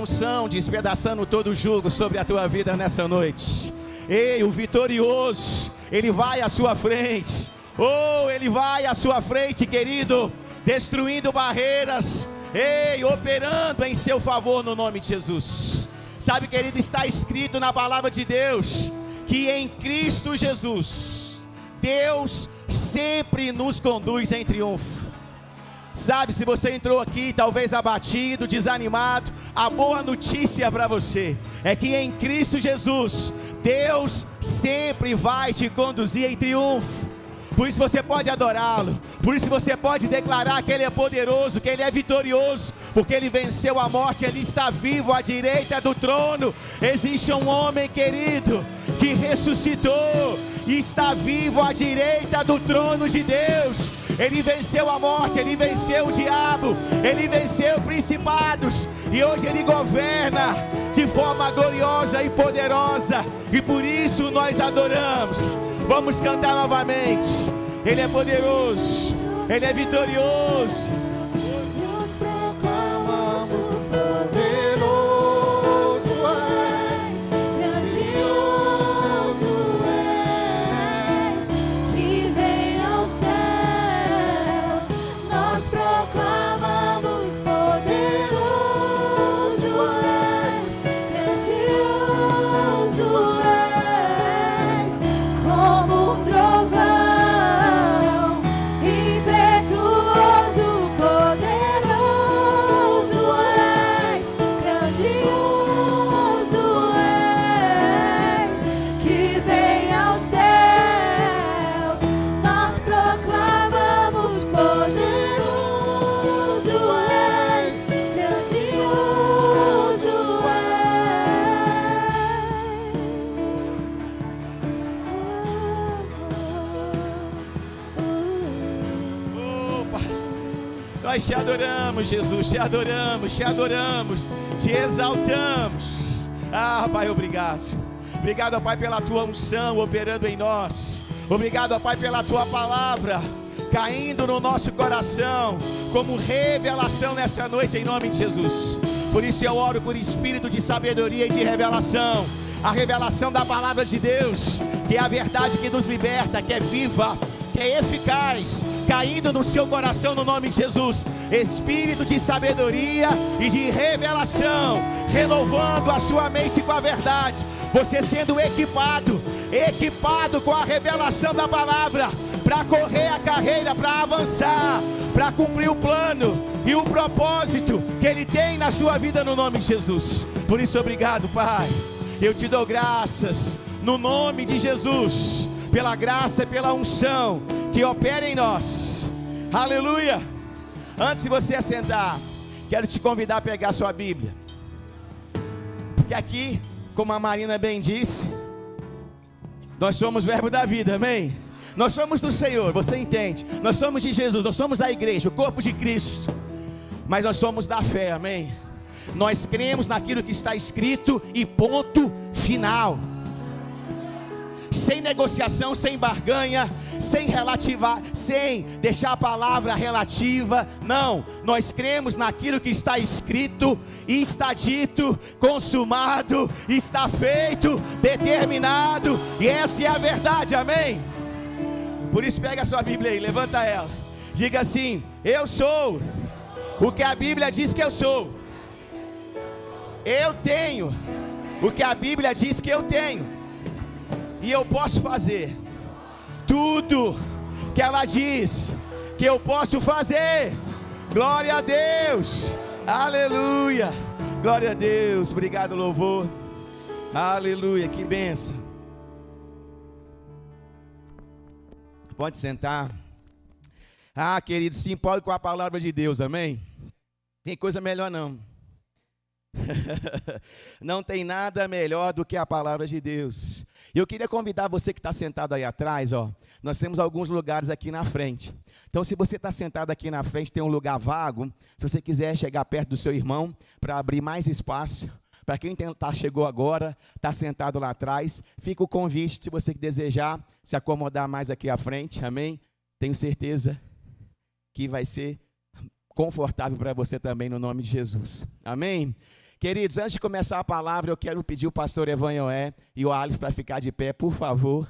unção despedaçando todo o jugo sobre a tua vida nessa noite. Ei, o vitorioso, ele vai à sua frente. Oh, ele vai à sua frente, querido, destruindo barreiras. Ei, operando em seu favor no nome de Jesus. Sabe, querido, está escrito na palavra de Deus que em Cristo Jesus, Deus sempre nos conduz em triunfo. Sabe, se você entrou aqui talvez abatido, desanimado, a boa notícia para você é que em Cristo Jesus, Deus sempre vai te conduzir em triunfo. Por isso você pode adorá-lo, por isso você pode declarar que Ele é poderoso, que Ele é vitorioso, porque Ele venceu a morte, Ele está vivo à direita do trono. Existe um homem, querido, que ressuscitou e está vivo à direita do trono de Deus. Ele venceu a morte, Ele venceu o diabo, Ele venceu principados, e hoje Ele governa de forma gloriosa e poderosa, e por isso nós adoramos. Vamos cantar novamente. Ele é poderoso, Ele é vitorioso. Nós proclamamos o poderoso és, grandioso és, que vem aos céus. Nós proclamamos poderoso és, grandioso és, como um trovão, impetuoso, poderoso és, grandioso és, que vem aos céus. Nós proclamamos poderoso és, grandioso Opa, nós te adoramos, Jesus, te adoramos, te exaltamos. Ah, Pai, obrigado. Obrigado, ó Pai, pela tua unção operando em nós. Obrigado, ó Pai, pela tua palavra caindo no nosso coração como revelação nessa noite, em nome de Jesus. Por isso eu oro por espírito de sabedoria e de revelação, a revelação da palavra de Deus, que é a verdade que nos liberta, que é viva, que é eficaz, caindo no seu coração no nome de Jesus. Espírito de sabedoria e de revelação, renovando a sua mente com a verdade, você sendo equipado com a revelação da palavra, para correr a carreira, para avançar, para cumprir o plano e o propósito que Ele tem na sua vida no nome de Jesus. Por isso, obrigado, Pai. Eu te dou graças no nome de Jesus, pela graça e pela unção que opera em nós. Aleluia. Antes de você assentar, quero te convidar a pegar sua Bíblia, porque aqui, como a Marina bem disse, nós somos verbo da vida, amém? Nós somos do Senhor, você entende? Nós somos de Jesus, nós somos a igreja, o corpo de Cristo, mas nós somos da fé, amém? Nós cremos naquilo que está escrito e ponto final. Sem negociação, sem barganha, sem relativar, sem deixar a palavra relativa. Não, nós cremos naquilo que está escrito e está dito, consumado, está feito, determinado, e essa é a verdade, amém? Por isso pega a sua Bíblia aí, levanta ela, diga assim: eu sou o que a Bíblia diz que eu sou. Eu tenho o que a Bíblia diz que eu tenho, e eu posso fazer tudo que ela diz que eu posso fazer. Glória a Deus, aleluia, glória a Deus. Obrigado, louvor, aleluia, que bênção. Pode sentar. Ah, querido, se empolgue com a palavra de Deus, amém? Tem coisa melhor não. Não tem nada melhor do que a palavra de Deus. Eu queria convidar você que está sentado aí atrás, ó. Nós temos alguns lugares aqui na frente. Então, se você está sentado aqui na frente, tem um lugar vago. Se você quiser chegar perto do seu irmão para abrir mais espaço, para quem chegou agora, está sentado lá atrás, fica o convite, se você desejar se acomodar mais aqui à frente, amém? Tenho certeza que vai ser confortável para você também, no nome de Jesus, amém? Queridos, antes de começar a palavra, eu quero pedir o pastor Evanhoé e o Alisson para ficar de pé, por favor.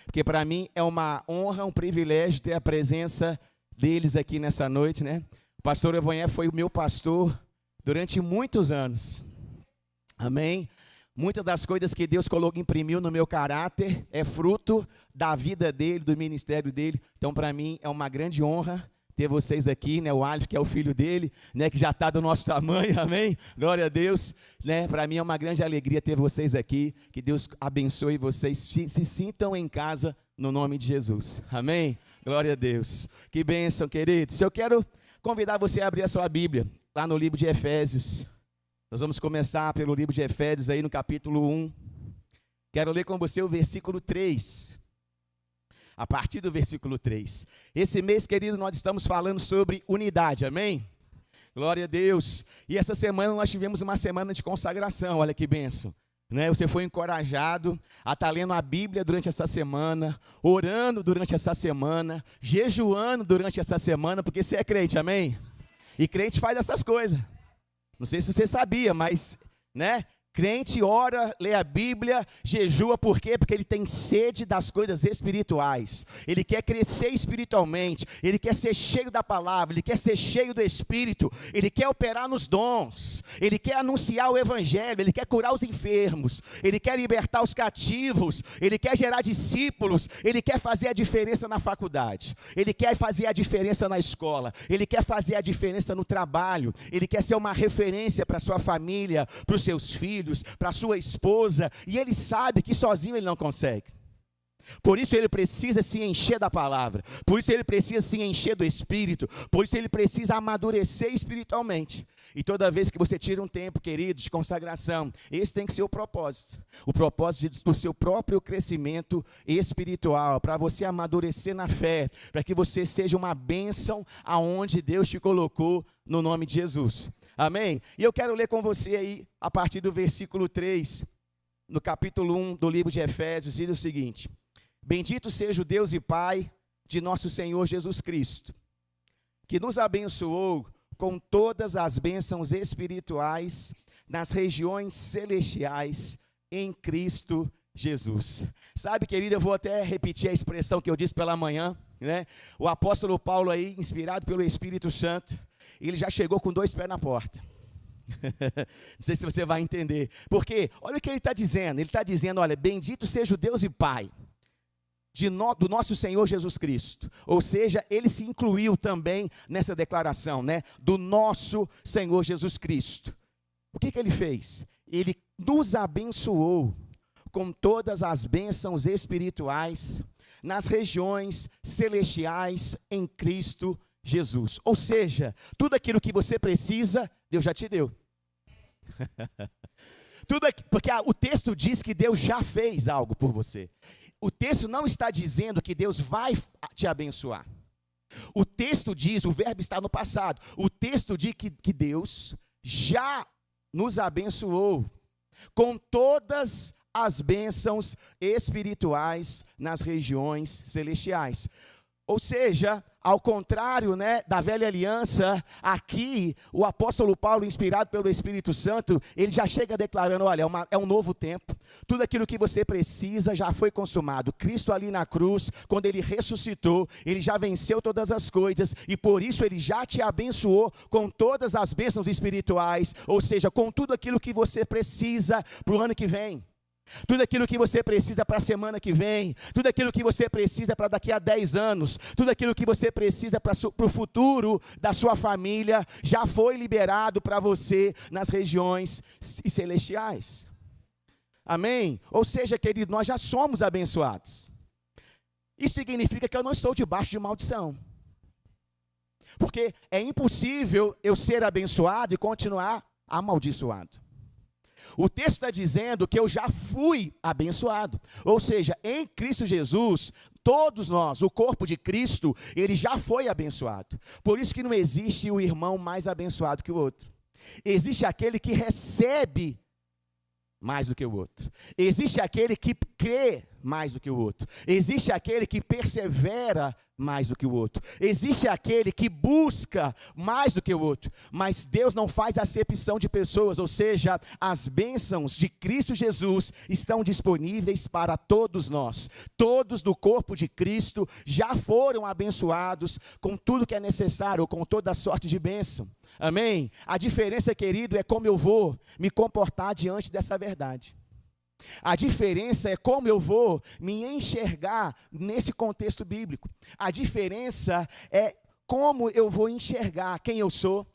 Porque para mim é uma honra, um privilégio ter a presença deles aqui nessa noite, né? O pastor Evanhoé foi o meu pastor durante muitos anos. Amém? Muitas das coisas que Deus imprimiu no meu caráter é fruto da vida dele, do ministério dele. Então, para mim, é uma grande honra ter vocês aqui, né? O Alisson, que é o filho dele, né? Que já está do nosso tamanho, amém? Glória a Deus, né? Para mim é uma grande alegria ter vocês aqui. Que Deus abençoe vocês, se sintam em casa no nome de Jesus, amém? Glória a Deus. Que bênção, queridos. Eu quero convidar você a abrir a sua Bíblia, lá no livro de Efésios. Nós vamos começar pelo livro de Efésios, aí no capítulo 1. Quero ler com você o versículo 3. A partir do versículo 3. Esse mês, querido, nós estamos falando sobre unidade, amém? Glória a Deus. E essa semana nós tivemos uma semana de consagração, olha que bênção. Né? Você foi encorajado a estar lendo a Bíblia durante essa semana, orando durante essa semana, jejuando durante essa semana, porque você é crente, amém? E crente faz essas coisas. Não sei se você sabia, mas, né? Crente ora, lê a Bíblia, jejua, por quê? Porque ele tem sede das coisas espirituais. Ele quer crescer espiritualmente, ele quer ser cheio da palavra, ele quer ser cheio do Espírito, ele quer operar nos dons, ele quer anunciar o Evangelho, ele quer curar os enfermos, ele quer libertar os cativos, ele quer gerar discípulos, ele quer fazer a diferença na faculdade, ele quer fazer a diferença na escola, ele quer fazer a diferença no trabalho, ele quer ser uma referência para a sua família, para os seus filhos, para sua esposa, e ele sabe que sozinho ele não consegue. Por isso ele precisa se encher da palavra, por isso ele precisa se encher do Espírito, por isso ele precisa amadurecer espiritualmente. E toda vez que você tira um tempo, querido, de consagração, esse tem que ser o propósito do seu próprio crescimento espiritual, para você amadurecer na fé, para que você seja uma bênção aonde Deus te colocou, no nome de Jesus. Amém? E eu quero ler com você aí, a partir do versículo 3, no capítulo 1 do livro de Efésios, diz o seguinte: Bendito seja o Deus e Pai de nosso Senhor Jesus Cristo, que nos abençoou com todas as bênçãos espirituais nas regiões celestiais em Cristo Jesus. Sabe, querido, eu vou até repetir a expressão que eu disse pela manhã, né? O apóstolo Paulo aí, inspirado pelo Espírito Santo, ele já chegou com 2 pés na porta. Não sei se você vai entender. Porque, olha o que ele está dizendo. Ele está dizendo, olha, bendito seja o Deus e Pai do nosso Senhor Jesus Cristo. Ou seja, ele se incluiu também nessa declaração, né? Do nosso Senhor Jesus Cristo. O que ele fez? Ele nos abençoou com todas as bênçãos espirituais nas regiões celestiais em Cristo Jesus. Ou seja, tudo aquilo que você precisa, Deus já te deu. Porque o texto diz que Deus já fez algo por você. O texto não está dizendo que Deus vai te abençoar. O texto diz, o verbo está no passado. O texto diz que Deus já nos abençoou com todas as bênçãos espirituais nas regiões celestiais. Ou seja, ao contrário, né, da velha aliança, aqui o apóstolo Paulo, inspirado pelo Espírito Santo, ele já chega declarando, olha, é um novo tempo, tudo aquilo que você precisa já foi consumado. Cristo ali na cruz, quando ele ressuscitou, ele já venceu todas as coisas, e por isso ele já te abençoou com todas as bênçãos espirituais, ou seja, com tudo aquilo que você precisa para o ano que vem. Tudo aquilo que você precisa para a semana que vem, tudo aquilo que você precisa para daqui a 10 anos, tudo aquilo que você precisa para o futuro da sua família, já foi liberado para você nas regiões celestiais. Amém? Ou seja, querido, nós já somos abençoados. Isso significa que eu não estou debaixo de maldição. Porque é impossível eu ser abençoado e continuar amaldiçoado. O texto está dizendo que eu já fui abençoado. Ou seja, em Cristo Jesus, todos nós, o corpo de Cristo, ele já foi abençoado. Por isso que não existe o irmão mais abençoado que o outro. Existe aquele que recebe mais do que o outro. Existe aquele que crê mais do que o outro. Existe aquele que persevera mais do que o outro. Existe aquele que busca mais do que o outro. Mas Deus não faz acepção de pessoas, ou seja, as bênçãos de Cristo Jesus estão disponíveis para todos nós. Todos do corpo de Cristo já foram abençoados com tudo que é necessário, com toda a sorte de bênção. Amém? A diferença, querido, é como eu vou me comportar diante dessa verdade. A diferença é como eu vou me enxergar nesse contexto bíblico. A diferença é como eu vou enxergar quem eu sou,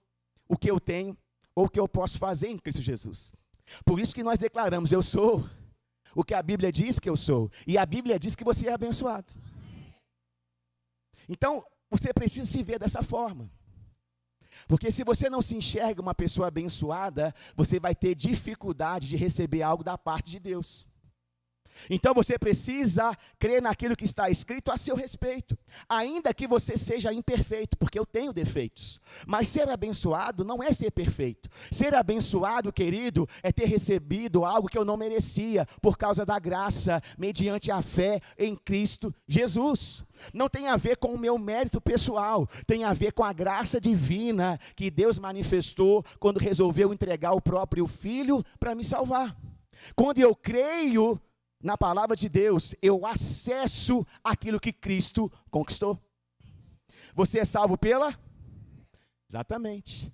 o que eu tenho, ou o que eu posso fazer em Cristo Jesus. Por isso que nós declaramos, eu sou o que a Bíblia diz que eu sou. E a Bíblia diz que você é abençoado. Então, você precisa se ver dessa forma. Porque se você não se enxerga uma pessoa abençoada, você vai ter dificuldade de receber algo da parte de Deus. Então você precisa crer naquilo que está escrito a seu respeito, ainda que você seja imperfeito, porque eu tenho defeitos. Mas ser abençoado não é ser perfeito. Ser abençoado, querido, é ter recebido algo que eu não merecia, por causa da graça, mediante a fé em Cristo Jesus. Não tem a ver com o meu mérito pessoal, tem a ver com a graça divina que Deus manifestou quando resolveu entregar o próprio Filho para me salvar. Quando eu creio na palavra de Deus, eu acesso aquilo que Cristo conquistou. Você é salvo pela? Exatamente.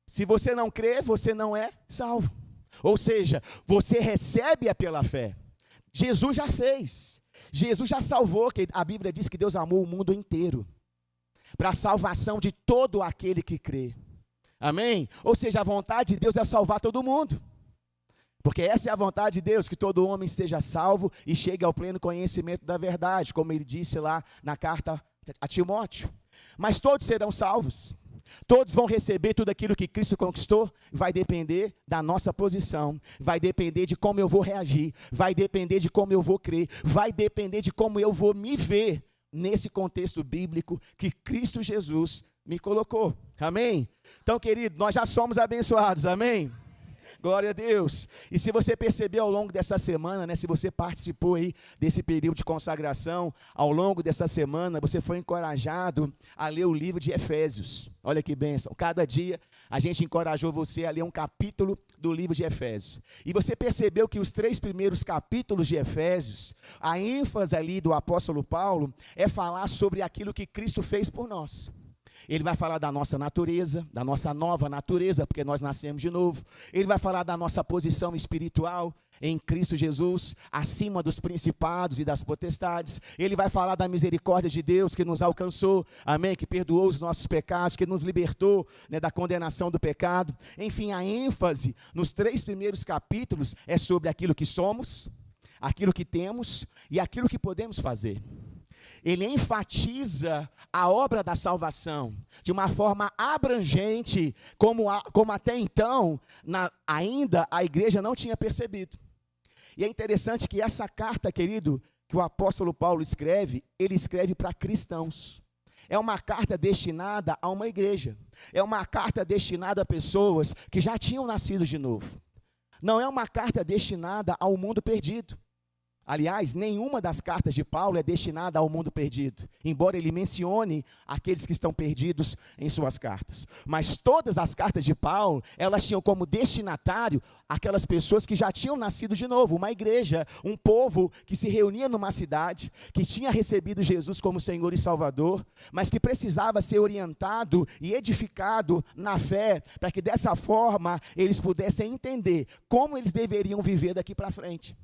Se você não crê, você não é salvo. Ou seja, você recebe-a pela fé. Jesus já fez. Jesus já salvou, que a Bíblia diz que Deus amou o mundo inteiro, para a salvação de todo aquele que crê. Amém? Ou seja, a vontade de Deus é salvar todo mundo. Porque essa é a vontade de Deus, que todo homem seja salvo e chegue ao pleno conhecimento da verdade, como ele disse lá na carta a Timóteo. Mas todos serão salvos, todos vão receber tudo aquilo que Cristo conquistou. Vai depender da nossa posição, vai depender de como eu vou reagir, vai depender de como eu vou crer, vai depender de como eu vou me ver nesse contexto bíblico que Cristo Jesus me colocou. Amém? Então, querido, nós já somos abençoados, amém? Glória a Deus. E se você percebeu ao longo dessa semana, né, se você participou aí desse período de consagração, ao longo dessa semana, você foi encorajado a ler o livro de Efésios. Olha que bênção. Cada dia a gente encorajou você a ler um capítulo do livro de Efésios. E você percebeu que os 3 primeiros capítulos de Efésios, a ênfase ali do apóstolo Paulo é falar sobre aquilo que Cristo fez por nós. Ele vai falar da nossa natureza, da nossa nova natureza, porque nós nascemos de novo. Ele vai falar da nossa posição espiritual em Cristo Jesus, acima dos principados e das potestades. Ele vai falar da misericórdia de Deus que nos alcançou, amém, que perdoou os nossos pecados, que nos libertou, né, da condenação do pecado. Enfim, a ênfase nos 3 primeiros capítulos é sobre aquilo que somos, aquilo que temos e aquilo que podemos fazer. Ele enfatiza a obra da salvação de uma forma abrangente, como até então, ainda a igreja não tinha percebido. E é interessante que essa carta, querido, que o apóstolo Paulo escreve, ele escreve para cristãos. É uma carta destinada a uma igreja. É uma carta destinada a pessoas que já tinham nascido de novo. Não é uma carta destinada ao mundo perdido. Aliás, nenhuma das cartas de Paulo é destinada ao mundo perdido, embora ele mencione aqueles que estão perdidos em suas cartas. Mas todas as cartas de Paulo, elas tinham como destinatário aquelas pessoas que já tinham nascido de novo, uma igreja, um povo que se reunia numa cidade, que tinha recebido Jesus como Senhor e Salvador, mas que precisava ser orientado e edificado na fé, para que dessa forma eles pudessem entender como eles deveriam viver daqui para frente.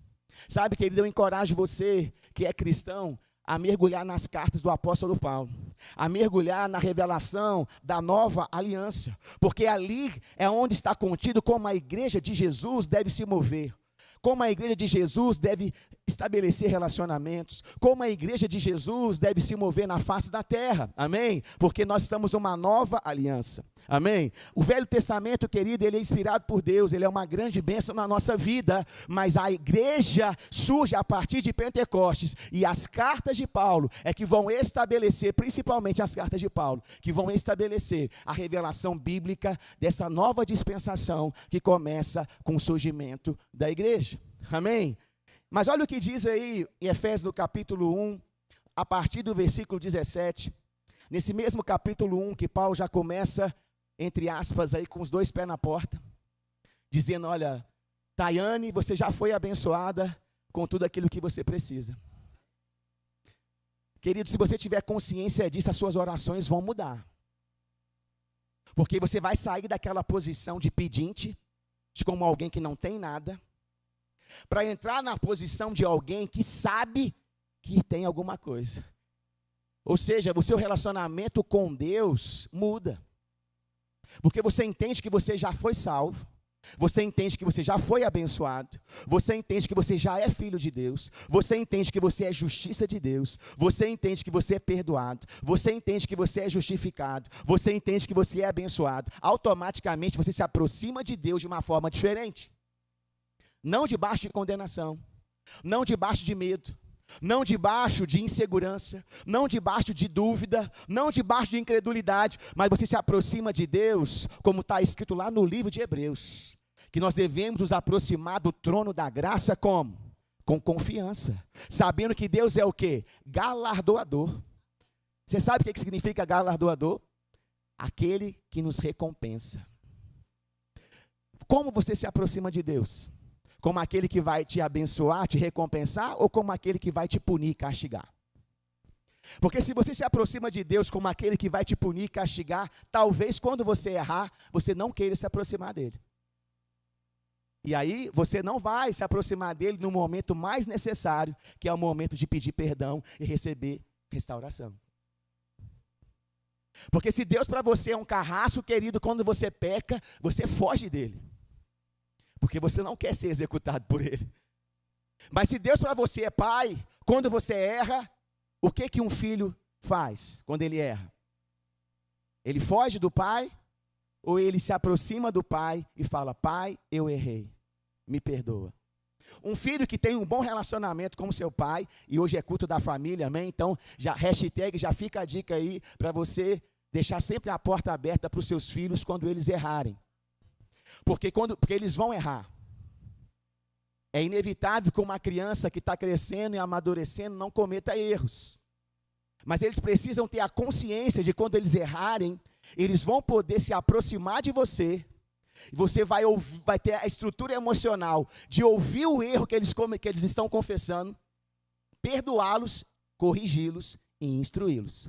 Sabe, querido, eu encorajo você que é cristão a mergulhar nas cartas do apóstolo Paulo, a mergulhar na revelação da nova aliança, porque ali é onde está contido como a igreja de Jesus deve se mover, como a igreja de Jesus deve estabelecer relacionamentos, como a igreja de Jesus deve se mover na face da terra, amém? Porque nós estamos numa nova aliança, amém? O Velho Testamento, querido, ele é inspirado por Deus, ele é uma grande bênção na nossa vida, mas a igreja surge a partir de Pentecostes, e as cartas de Paulo é que vão estabelecer, principalmente as cartas de Paulo, que vão estabelecer a revelação bíblica dessa nova dispensação que começa com o surgimento da igreja, amém? Mas olha o que diz aí em Efésios no capítulo 1, a partir do versículo 17. Nesse mesmo capítulo 1 que Paulo já começa, entre aspas, aí com os dois pés na porta, dizendo, olha, Tayane, você já foi abençoada com tudo aquilo que você precisa. Querido, se você tiver consciência disso, as suas orações vão mudar. Porque você vai sair daquela posição de pedinte, de como alguém que não tem nada, para entrar na posição de alguém que sabe que tem alguma coisa. Ou seja, o seu relacionamento com Deus muda. Porque você entende que você já foi salvo, você entende que você já foi abençoado, você entende que você já é filho de Deus, você entende que você é justiça de Deus, você entende que você é perdoado, você entende que você é justificado, você entende que você é abençoado. Automaticamente você se aproxima de Deus de uma forma diferente. Não debaixo de condenação, não debaixo de medo, não debaixo de insegurança, não debaixo de dúvida, não debaixo de incredulidade, mas você se aproxima de Deus, como está escrito lá no livro de Hebreus, que nós devemos nos aproximar do trono da graça como? Com confiança, sabendo que Deus é o quê? Galardoador. Você sabe o que significa galardoador? Aquele que nos recompensa. Como você se aproxima de Deus? Como aquele que vai te abençoar, te recompensar, ou como aquele que vai te punir, castigar? Porque se você se aproxima de Deus como aquele que vai te punir, castigar, talvez quando você errar, você não queira se aproximar dele. E aí você não vai se aproximar dele no momento mais necessário, que é o momento de pedir perdão e receber restauração. Porque se Deus para você é um carrasco, querido, quando você peca, você foge dele. Porque você não quer ser executado por ele. Mas se Deus para você é pai, quando você erra, o que um filho faz quando ele erra? Ele foge do pai, ou ele se aproxima do pai e fala, pai, eu errei, me perdoa. Um filho que tem um bom relacionamento com seu pai, e hoje é culto da família, amém? Então, já fica a dica aí, para você deixar sempre a porta aberta para os seus filhos quando eles errarem. Porque eles vão errar. É inevitável que uma criança que está crescendo e amadurecendo não cometa erros. Mas eles precisam ter a consciência de quando eles errarem, eles vão poder se aproximar de você. Você vai ter a estrutura emocional de ouvir o erro que eles estão confessando, perdoá-los, corrigi-los e instruí-los.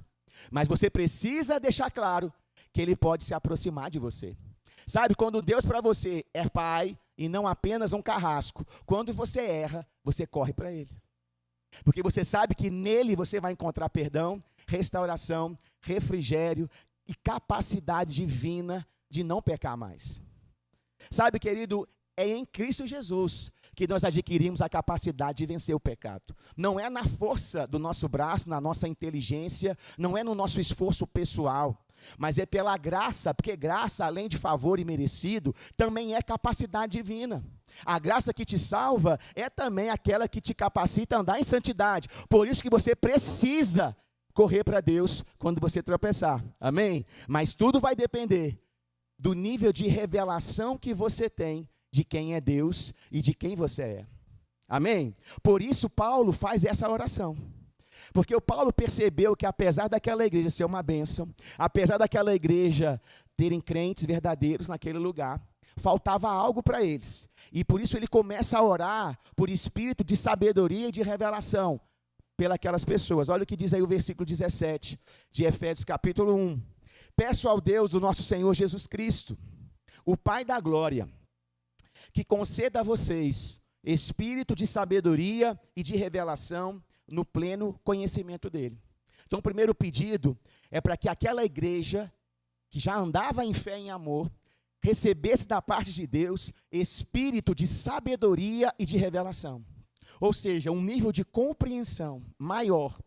Mas você precisa deixar claro que ele pode se aproximar de você. Sabe, quando Deus para você é pai e não apenas um carrasco, quando você erra, você corre para ele. Porque você sabe que nele você vai encontrar perdão, restauração, refrigério e capacidade divina de não pecar mais. Sabe, querido, é em Cristo Jesus que nós adquirimos a capacidade de vencer o pecado. Não é na força do nosso braço, na nossa inteligência, não é no nosso esforço pessoal, mas é pela graça, porque graça, além de favor e merecido, também é capacidade divina. A graça que te salva é também aquela que te capacita a andar em santidade. Por isso que você precisa correr para Deus quando você tropeçar, amém? Mas tudo vai depender do nível de revelação que você tem de quem é Deus e de quem você é, amém? Por isso Paulo faz essa oração. Porque o Paulo percebeu que apesar daquela igreja ser uma bênção, apesar daquela igreja terem crentes verdadeiros naquele lugar, faltava algo para eles. E por isso ele começa a orar por espírito de sabedoria e de revelação pelas pessoas. Olha o que diz aí o versículo 17 de Efésios capítulo 1. Peço ao Deus do nosso Senhor Jesus Cristo, o Pai da glória, que conceda a vocês espírito de sabedoria e de revelação no pleno conhecimento dele. Então o primeiro pedido é para que aquela igreja que já andava em fé e em amor, recebesse da parte de Deus espírito de sabedoria e de revelação. Ou seja, um nível de compreensão maior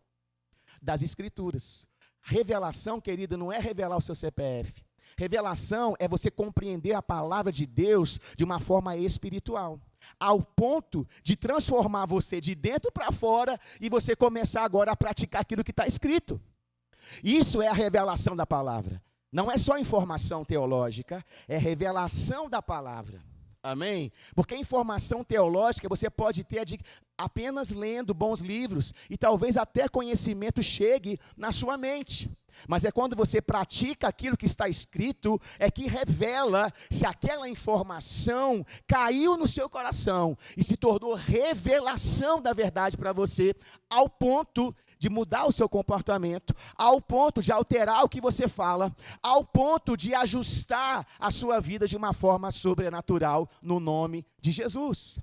das Escrituras. Revelação, querido, não é revelar o seu CPF. Revelação é você compreender a palavra de Deus de uma forma espiritual, ao ponto de transformar você de dentro para fora e você começar agora a praticar aquilo que está escrito. Isso é a revelação da palavra. Não é só informação teológica, é revelação da palavra. Amém? Porque informação teológica você pode ter apenas lendo bons livros e talvez até conhecimento chegue na sua mente. Mas é quando você pratica aquilo que está escrito, é que revela se aquela informação caiu no seu coração e se tornou revelação da verdade para você, ao ponto de mudar o seu comportamento, ao ponto de alterar o que você fala, ao ponto de ajustar a sua vida de uma forma sobrenatural, no nome de Jesus.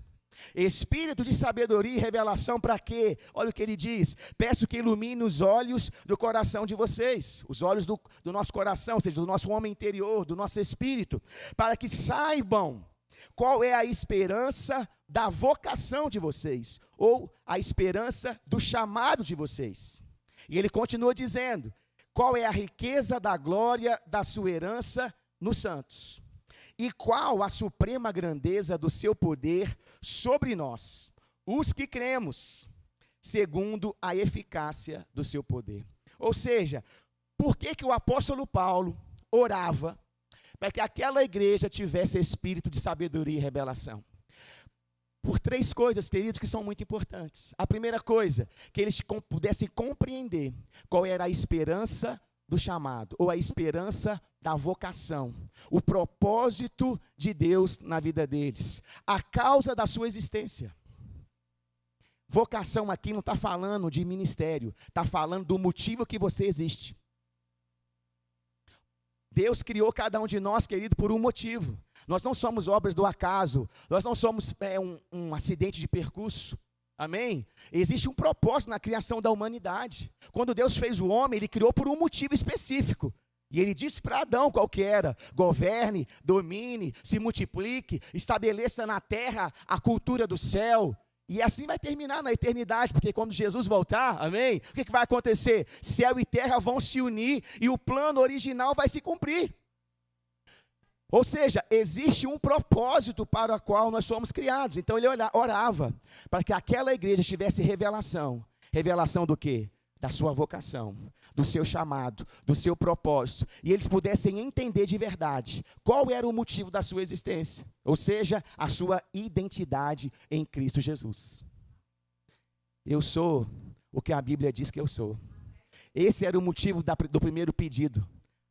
Espírito de sabedoria e revelação para quê? Olha o que ele diz: peço que ilumine os olhos do coração de vocês, os olhos do nosso coração, ou seja, do nosso homem interior, do nosso espírito, para que saibam qual é a esperança da vocação de vocês, ou a esperança do chamado de vocês. E ele continua dizendo: qual é a riqueza da glória da sua herança nos santos, e qual a suprema grandeza do seu poder sobre nós, os que cremos, segundo a eficácia do seu poder. Ou seja, por que o apóstolo Paulo orava para que aquela igreja tivesse espírito de sabedoria e revelação? Por três coisas, queridos, que são muito importantes. A primeira coisa, que eles pudessem compreender qual era a esperança do chamado, ou a esperança da vocação, o propósito de Deus na vida deles, a causa da sua existência. Vocação aqui não está falando de ministério, está falando do motivo que você existe. Deus criou cada um de nós, querido, por um motivo. Nós não somos obras do acaso, nós não somos um acidente de percurso. Amém? Existe um propósito na criação da humanidade. Quando Deus fez o homem, Ele criou por um motivo específico. E Ele disse para Adão qual que era: governe, domine, se multiplique, estabeleça na terra a cultura do céu. E assim vai terminar na eternidade, porque quando Jesus voltar, amém? O que vai acontecer? Céu e terra vão se unir e o plano original vai se cumprir. Ou seja, existe um propósito para o qual nós somos criados. Então ele orava para que aquela igreja tivesse revelação. Revelação do quê? Da sua vocação, do seu chamado, do seu propósito. E eles pudessem entender de verdade qual era o motivo da sua existência. Ou seja, a sua identidade em Cristo Jesus. Eu sou o que a Bíblia diz que eu sou. Esse era o motivo do primeiro pedido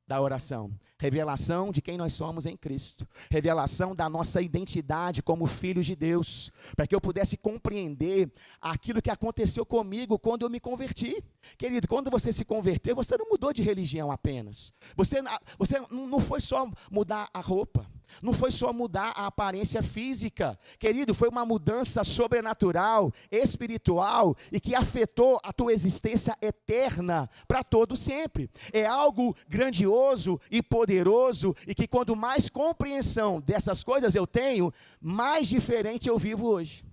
da oração. Revelação de quem nós somos em Cristo. Revelação da nossa identidade como filhos de Deus. Para que eu pudesse compreender aquilo que aconteceu comigo quando eu me converti. Querido, quando você se converteu, você não mudou de religião apenas. Você não foi só mudar a roupa. Não foi só mudar a aparência física. Querido, foi uma mudança sobrenatural, espiritual, e que afetou a tua existência eterna para todo sempre. É algo grandioso e poderoso, e que quando mais compreensão dessas coisas eu tenho, mais diferente eu vivo hoje.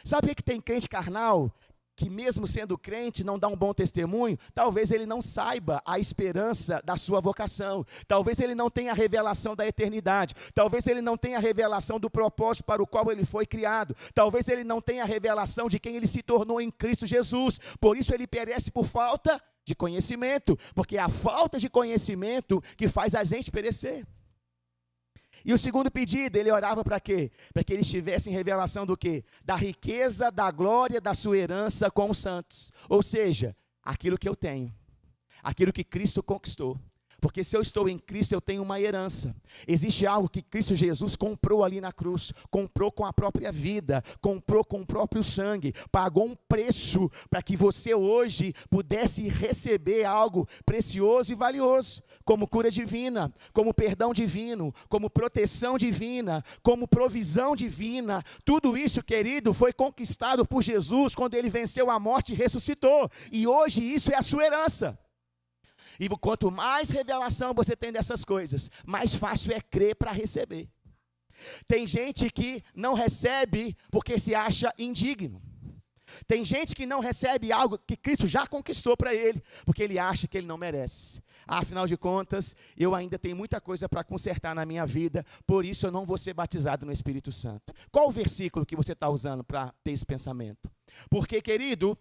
Sabe o que tem crente carnal? Que mesmo sendo crente não dá um bom testemunho? Talvez ele não saiba a esperança da sua vocação, talvez ele não tenha a revelação da eternidade, talvez ele não tenha a revelação do propósito para o qual ele foi criado, talvez ele não tenha a revelação de quem ele se tornou em Cristo Jesus. Por isso ele perece por falta de conhecimento, porque é a falta de conhecimento que faz a gente perecer. E o segundo pedido, ele orava para quê? Para que eles tivessem revelação do quê? Da riqueza, da glória, da sua herança com os santos. Ou seja, aquilo que eu tenho, aquilo que Cristo conquistou. Porque se eu estou em Cristo, eu tenho uma herança. Existe algo que Cristo Jesus comprou ali na cruz, comprou com a própria vida, comprou com o próprio sangue, pagou um preço para que você hoje pudesse receber algo precioso e valioso, como cura divina, como perdão divino, como proteção divina, como provisão divina. Tudo isso, querido, foi conquistado por Jesus quando Ele venceu a morte e ressuscitou. E hoje isso é a sua herança. E quanto mais revelação você tem dessas coisas, mais fácil é crer para receber. Tem gente que não recebe porque se acha indigno. Tem gente que não recebe algo que Cristo já conquistou para ele, porque ele acha que ele não merece. Afinal de contas, eu ainda tenho muita coisa para consertar na minha vida, por isso eu não vou ser batizado no Espírito Santo. Qual o versículo que você está usando para ter esse pensamento? Porque, querido,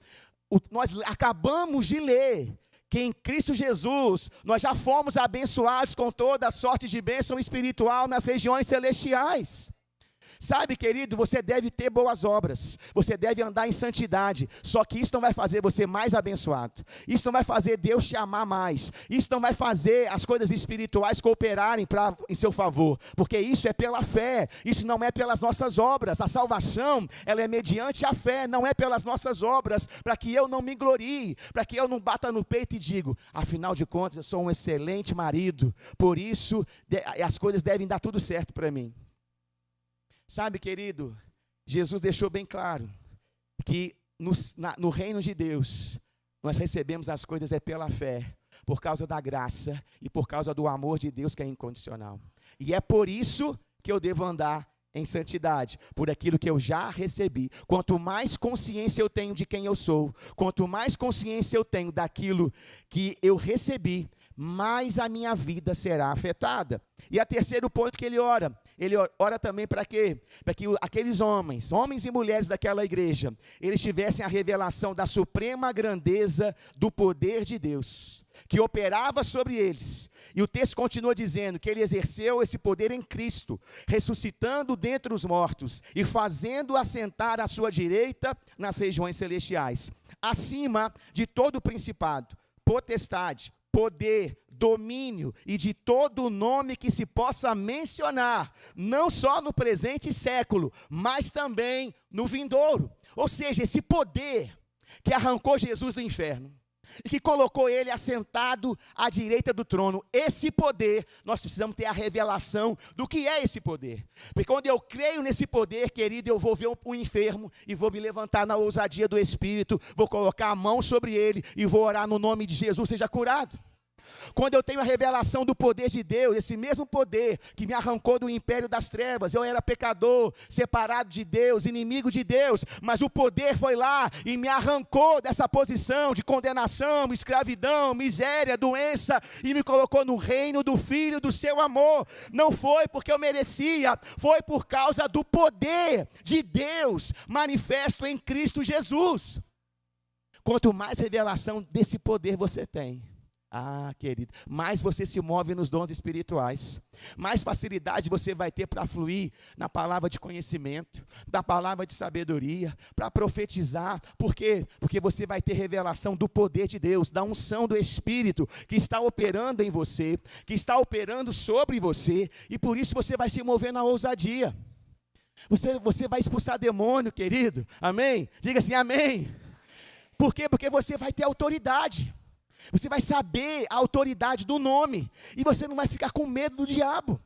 nós acabamos de ler que em Cristo Jesus nós já fomos abençoados com toda a sorte de bênção espiritual nas regiões celestiais. Sabe, querido, você deve ter boas obras, você deve andar em santidade, só que isso não vai fazer você mais abençoado, isso não vai fazer Deus te amar mais, isso não vai fazer as coisas espirituais cooperarem em seu favor, porque isso é pela fé, isso não é pelas nossas obras. A salvação, ela é mediante a fé, não é pelas nossas obras, para que eu não me glorie, para que eu não bata no peito e digo, afinal de contas eu sou um excelente marido, por isso as coisas devem dar tudo certo para mim. Sabe, querido, Jesus deixou bem claro que no reino de Deus, nós recebemos as coisas pela fé, por causa da graça e por causa do amor de Deus que é incondicional. E é por isso que eu devo andar em santidade, por aquilo que eu já recebi. Quanto mais consciência eu tenho de quem eu sou, quanto mais consciência eu tenho daquilo que eu recebi, mais a minha vida será afetada. E o terceiro ponto que ele ora também para quê? Para que aqueles homens e mulheres daquela igreja, eles tivessem a revelação da suprema grandeza do poder de Deus, que operava sobre eles. E o texto continua dizendo que ele exerceu esse poder em Cristo, ressuscitando dentre os mortos e fazendo assentar à sua direita nas regiões celestiais, acima de todo principado, potestade, poder, domínio e de todo nome que se possa mencionar, não só no presente século, mas também no vindouro. Ou seja, esse poder que arrancou Jesus do inferno e que colocou ele assentado à direita do trono, esse poder, nós precisamos ter a revelação do que é esse poder. Porque quando eu creio nesse poder, querido, eu vou ver um enfermo e vou me levantar na ousadia do Espírito, vou colocar a mão sobre ele e vou orar no nome de Jesus, seja curado. Quando eu tenho a revelação do poder de Deus, esse mesmo poder que me arrancou do império das trevas, eu era pecador, separado de Deus, inimigo de Deus, mas o poder foi lá e me arrancou dessa posição de condenação, escravidão, miséria, doença, e me colocou no reino do Filho do seu amor. Não foi porque eu merecia, foi por causa do poder de Deus manifesto em Cristo Jesus. Quanto mais revelação desse poder você tem, querido, mais você se move nos dons espirituais, mais facilidade você vai ter para fluir na palavra de conhecimento, na palavra de sabedoria, para profetizar. Por quê? Porque você vai ter revelação do poder de Deus, da unção do Espírito que está operando em você, que está operando sobre você, e por isso você vai se mover na ousadia. Você vai expulsar demônio, querido, amém? Diga assim, amém. Por quê? Porque você vai ter autoridade. Você vai saber a autoridade do nome, e você não vai ficar com medo do diabo,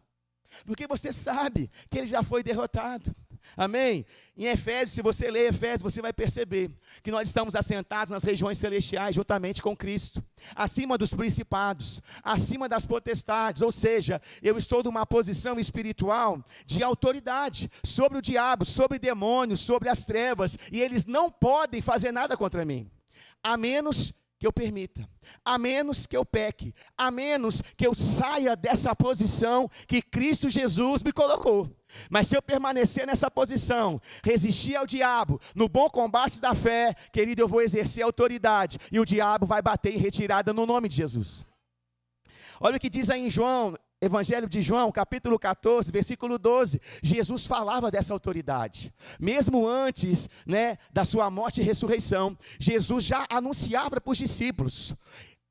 porque você sabe que ele já foi derrotado, amém? Em Efésios, se você ler Efésios, você vai perceber que nós estamos assentados nas regiões celestiais, juntamente com Cristo, acima dos principados, acima das potestades, ou seja, eu estou numa posição espiritual de autoridade, sobre o diabo, sobre demônios, sobre as trevas, e eles não podem fazer nada contra mim, a menos que eu permita, a menos que eu peque, a menos que eu saia dessa posição que Cristo Jesus me colocou. Mas se eu permanecer nessa posição, resistir ao diabo, no bom combate da fé, querido, eu vou exercer autoridade, e o diabo vai bater em retirada no nome de Jesus. Olha o que diz aí em Evangelho de João, capítulo 14, versículo 12, Jesus falava dessa autoridade, mesmo antes, da sua morte e ressurreição. Jesus já anunciava para os discípulos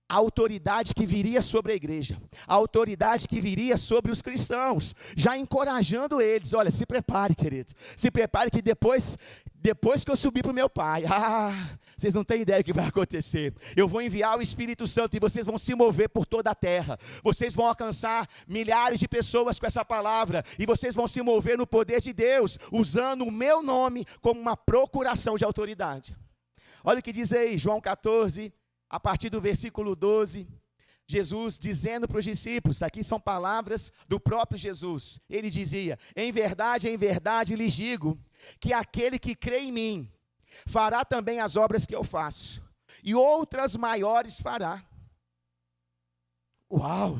a autoridade que viria sobre a igreja, a autoridade que viria sobre os cristãos, já encorajando eles. Olha, se prepare, querido, se prepare que depois que eu subir para o meu Pai, vocês não têm ideia do que vai acontecer. Eu vou enviar o Espírito Santo e vocês vão se mover por toda a terra. Vocês vão alcançar milhares de pessoas com essa palavra, e vocês vão se mover no poder de Deus, usando o meu nome como uma procuração de autoridade. Olha o que diz aí, João 14, a partir do versículo 12, Jesus dizendo para os discípulos, aqui são palavras do próprio Jesus. Ele dizia, em verdade lhes digo, que aquele que crê em mim, fará também as obras que eu faço, e outras maiores fará. Uau!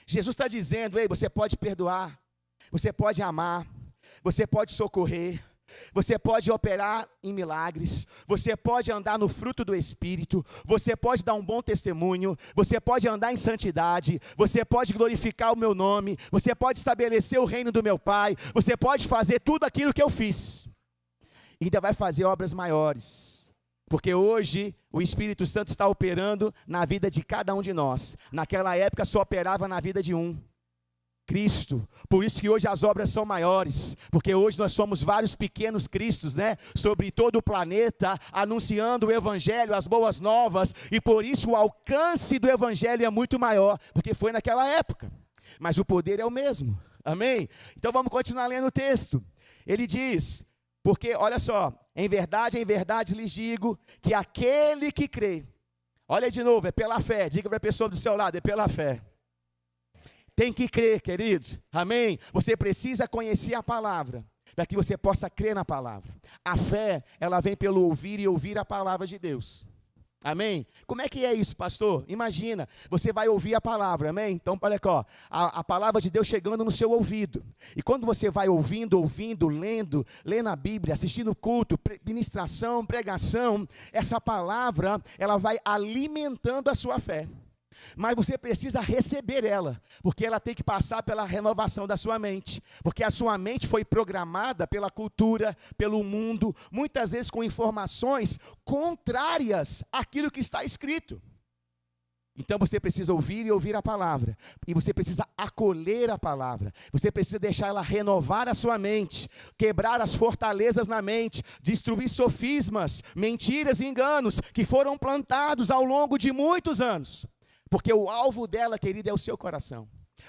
Jesus está dizendo, ei, você pode perdoar, você pode amar, você pode socorrer, você pode operar em milagres, você pode andar no fruto do Espírito, você pode dar um bom testemunho, você pode andar em santidade, você pode glorificar o meu nome, você pode estabelecer o reino do meu Pai, você pode fazer tudo aquilo que eu fiz, e ainda vai fazer obras maiores, porque hoje o Espírito Santo está operando na vida de cada um de nós. Naquela época só operava na vida de um, Cristo. Por isso que hoje as obras são maiores, porque hoje nós somos vários pequenos Cristos, né? Sobre todo o planeta, anunciando o Evangelho, as boas novas, e por isso o alcance do Evangelho é muito maior do que foi naquela época, mas o poder é o mesmo, amém? Então vamos continuar lendo o texto. Ele diz, porque olha só, em verdade lhes digo, que aquele que crê, olha de novo, é pela fé, diga para a pessoa do seu lado, é pela fé. Tem que crer, queridos, amém? Você precisa conhecer a palavra, para que você possa crer na palavra. A fé, ela vem pelo ouvir e ouvir a palavra de Deus, amém? Como é que é isso, pastor? Imagina, você vai ouvir a palavra, amém? Então, olha aqui, ó, a palavra de Deus chegando no seu ouvido, e quando você vai ouvindo, lendo a Bíblia, assistindo culto, ministração, pregação, essa palavra, ela vai alimentando a sua fé. Mas você precisa receber ela, porque ela tem que passar pela renovação da sua mente, porque a sua mente foi programada pela cultura, pelo mundo, muitas vezes com informações contrárias àquilo que está escrito. Então você precisa ouvir e ouvir a palavra, e você precisa acolher a palavra, você precisa deixar ela renovar a sua mente, quebrar as fortalezas na mente, destruir sofismas, mentiras e enganos que foram plantados ao longo de muitos anos. Porque o alvo dela, querida, é o seu coração.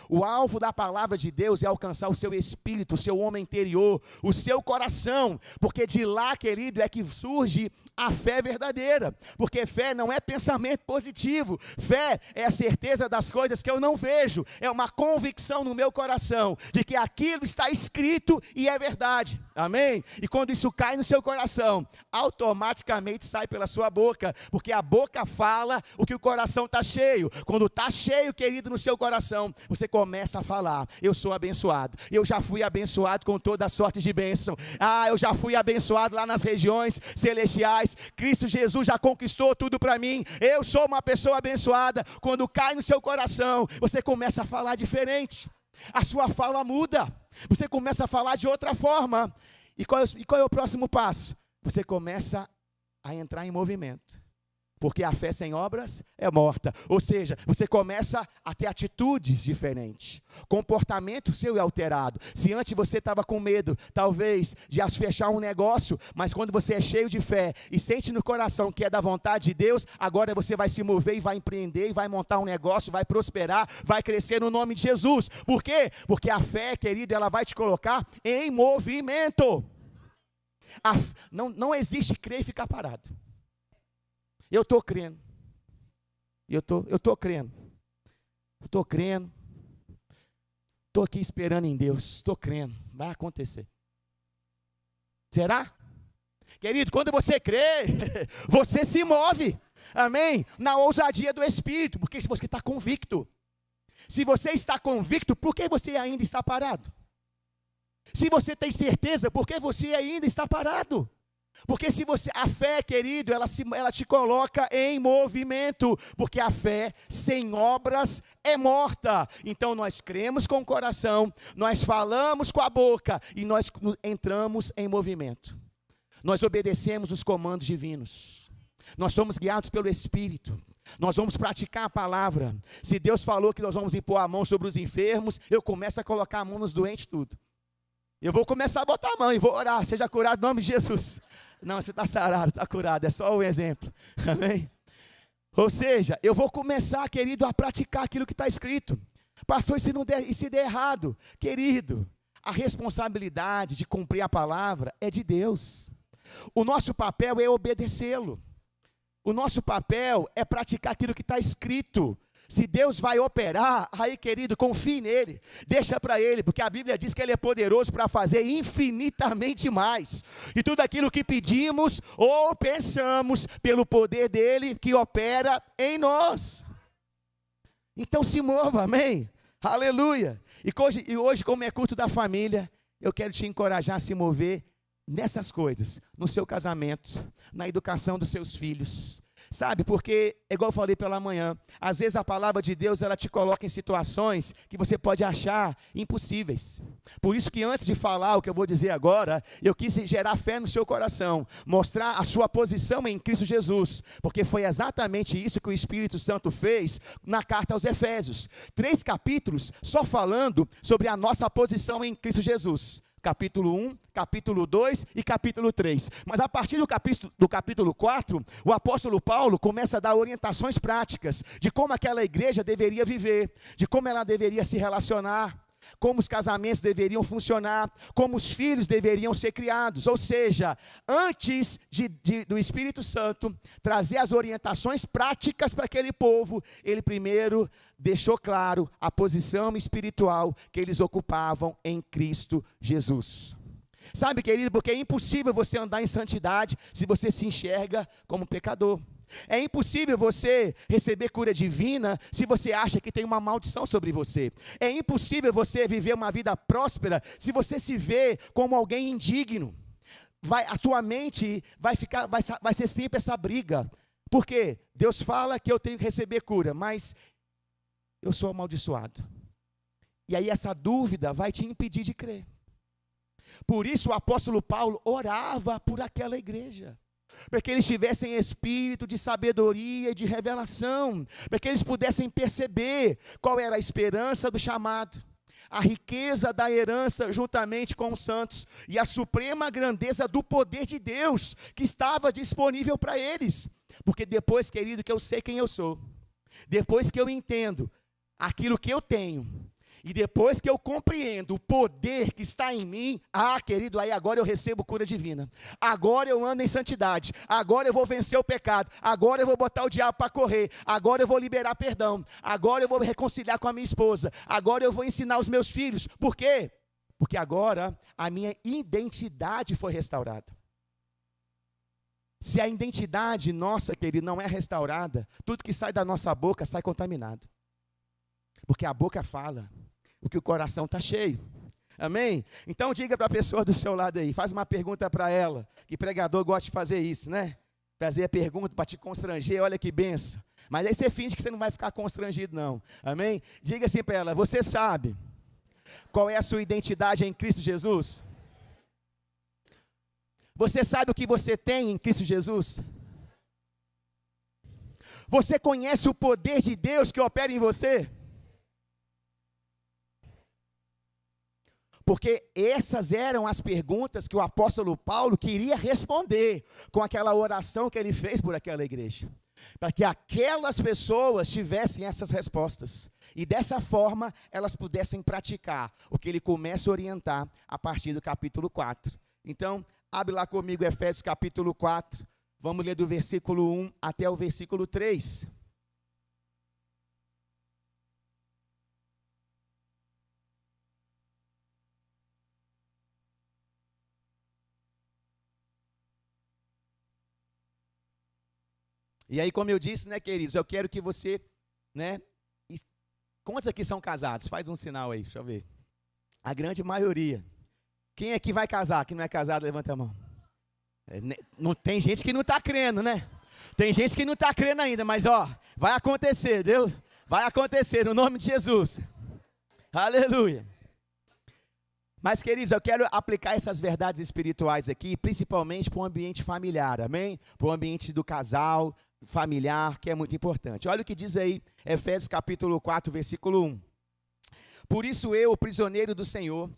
O alvo da palavra de Deus é alcançar o seu espírito, o seu homem interior, o seu coração. Porque de lá, querido, é que surge a fé verdadeira. Porque fé não é pensamento positivo. Fé é a certeza das coisas que eu não vejo. É uma convicção no meu coração de que aquilo está escrito e é verdade. Amém? E quando isso cai no seu coração, automaticamente sai pela sua boca. Porque a boca fala o que o coração está cheio. Quando está cheio, querido, no seu coração, você começa a falar, eu sou abençoado, eu já fui abençoado com toda sorte de bênção, eu já fui abençoado lá nas regiões celestiais, Cristo Jesus já conquistou tudo para mim, eu sou uma pessoa abençoada. Quando cai no seu coração, você começa a falar diferente, a sua fala muda, você começa a falar de outra forma, e qual é o próximo passo? Você começa a entrar em movimento. Porque a fé sem obras é morta. Ou seja, você começa a ter atitudes diferentes. Comportamento seu é alterado. Se antes você estava com medo, talvez, de fechar um negócio, mas quando você é cheio de fé e sente no coração que é da vontade de Deus, agora você vai se mover e vai empreender, e vai montar um negócio, vai prosperar, vai crescer no nome de Jesus. Por quê? Porque a fé, querido, ela vai te colocar em movimento. Não existe crer e ficar parado. Eu estou crendo, eu estou crendo, estou aqui esperando em Deus, estou crendo, vai acontecer. Será? Querido, quando você crê, você se move, amém? Na ousadia do Espírito, porque se você está convicto, se você está convicto, por que você ainda está parado? Se você tem certeza, por que você ainda está parado? Porque a fé, querido, ela te coloca em movimento, porque a fé sem obras é morta. Então nós cremos com o coração, nós falamos com a boca e nós entramos em movimento. Nós obedecemos os comandos divinos. Nós somos guiados pelo Espírito. Nós vamos praticar a palavra. Se Deus falou que nós vamos impor a mão sobre os enfermos, eu começo a colocar a mão nos doentes tudo. Eu vou começar a botar a mão e vou orar, seja curado em nome de Jesus. Não, você está sarado, está curado, é só um exemplo, amém? Ou seja, eu vou começar, querido, a praticar aquilo que está escrito. Pastor, e se der errado? Querido, a responsabilidade de cumprir a palavra é de Deus. O nosso papel é obedecê-lo. O nosso papel é praticar aquilo que está escrito. Se Deus vai operar, aí querido, confie nele, deixa para ele, porque a Bíblia diz que ele é poderoso para fazer infinitamente mais, e tudo aquilo que pedimos ou pensamos, pelo poder dele que opera em nós. Então se mova, amém? Aleluia. E hoje, como é culto da família, eu quero te encorajar a se mover nessas coisas, no seu casamento, na educação dos seus filhos. Sabe, porque, igual eu falei pela manhã, às vezes a palavra de Deus, ela te coloca em situações que você pode achar impossíveis. Por isso que antes de falar o que eu vou dizer agora, eu quis gerar fé no seu coração, mostrar a sua posição em Cristo Jesus, porque foi exatamente isso que o Espírito Santo fez na carta aos Efésios. 3 capítulos só falando sobre a nossa posição em Cristo Jesus. Capítulo 1, capítulo 2 e capítulo 3. Mas a partir do capítulo 4, o apóstolo Paulo começa a dar orientações práticas de como aquela igreja deveria viver, de como ela deveria se relacionar, como os casamentos deveriam funcionar, como os filhos deveriam ser criados. Ou seja, antes do Espírito Santo trazer as orientações práticas para aquele povo, ele primeiro deixou claro a posição espiritual que eles ocupavam em Cristo Jesus. Sabe, querido, porque é impossível você andar em santidade se você se enxerga como pecador. É impossível você receber cura divina se você acha que tem uma maldição sobre você. É impossível você viver uma vida próspera se você se vê como alguém indigno. A tua mente vai ser sempre essa briga. Porque Deus fala que eu tenho que receber cura, mas eu sou amaldiçoado. E aí essa dúvida vai te impedir de crer. Por isso o apóstolo Paulo orava por aquela igreja, para que eles tivessem espírito de sabedoria e de revelação, para que eles pudessem perceber qual era a esperança do chamado, a riqueza da herança juntamente com os santos, e a suprema grandeza do poder de Deus, que estava disponível para eles. Porque depois, querido, que eu sei quem eu sou, depois que eu entendo aquilo que eu tenho, e depois que eu compreendo o poder que está em mim, querido, aí agora eu recebo cura divina. Agora eu ando em santidade. Agora eu vou vencer o pecado. Agora eu vou botar o diabo para correr. Agora eu vou liberar perdão. Agora eu vou me reconciliar com a minha esposa. Agora eu vou ensinar os meus filhos. Por quê? Porque agora a minha identidade foi restaurada. Se a identidade nossa, querido, não é restaurada, tudo que sai da nossa boca sai contaminado. Porque a boca fala o que o coração está cheio. Amém? Então diga para a pessoa do seu lado aí, faz uma pergunta para ela, que pregador gosta de fazer isso, né? Fazer a pergunta para te constranger, olha que benção. Mas aí você finge que você não vai ficar constrangido não. Amém? Diga assim para ela, você sabe qual é a sua identidade em Cristo Jesus? Você sabe o que você tem em Cristo Jesus? Você conhece o poder de Deus que opera em você? Porque essas eram as perguntas que o apóstolo Paulo queria responder com aquela oração que ele fez por aquela igreja. Para que aquelas pessoas tivessem essas respostas. E dessa forma elas pudessem praticar o que ele começa a orientar a partir do capítulo 4. Então, abre lá comigo Efésios capítulo 4. Vamos ler do versículo 1 até o versículo 3. E aí, como eu disse, né, queridos, eu quero que você, né, quantos aqui são casados? Faz um sinal aí, deixa eu ver. A grande maioria. Quem aqui vai casar? Quem não é casado, levanta a mão. Não, tem gente que não está crendo, né? Tem gente que não está crendo ainda, mas ó, vai acontecer, entendeu? Vai acontecer, no nome de Jesus. Aleluia. Mas, queridos, eu quero aplicar essas verdades espirituais aqui, principalmente para o ambiente familiar, amém? Para o ambiente do casal, familiar, que é muito importante. Olha o que diz aí, Efésios capítulo 4, versículo 1. Por isso eu, prisioneiro do Senhor,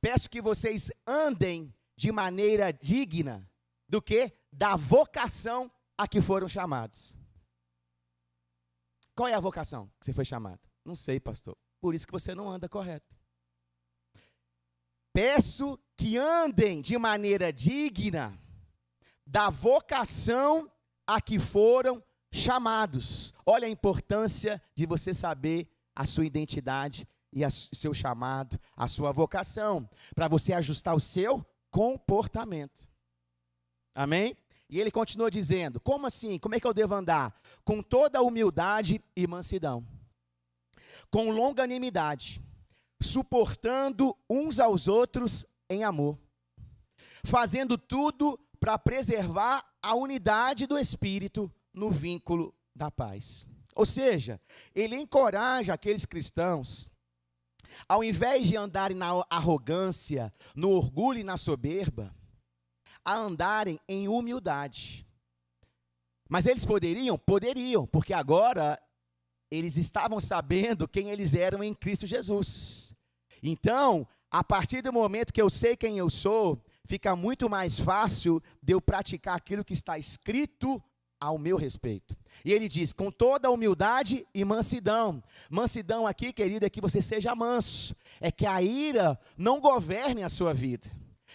peço que vocês andem de maneira digna do quê? Da vocação a que foram chamados. Qual é a vocação que você foi chamado? Não sei, pastor. Por isso que você não anda correto. Peço que andem de maneira digna da vocação a que foram chamados. Olha a importância de você saber a sua identidade e o seu chamado, a sua vocação, para você ajustar o seu comportamento. Amém? E ele continua dizendo, como assim? Como é que eu devo andar? Com toda humildade e mansidão, com longanimidade, suportando uns aos outros em amor, fazendo tudo para preservar a unidade do Espírito no vínculo da paz. Ou seja, ele encoraja aqueles cristãos, ao invés de andarem na arrogância, no orgulho e na soberba, a andarem em humildade. Mas eles poderiam? Poderiam, porque agora eles estavam sabendo quem eles eram em Cristo Jesus. Então, a partir do momento que eu sei quem eu sou, fica muito mais fácil de eu praticar aquilo que está escrito ao meu respeito. E ele diz, com toda humildade e mansidão. Mansidão aqui, querido, é que você seja manso. É que a ira não governe a sua vida.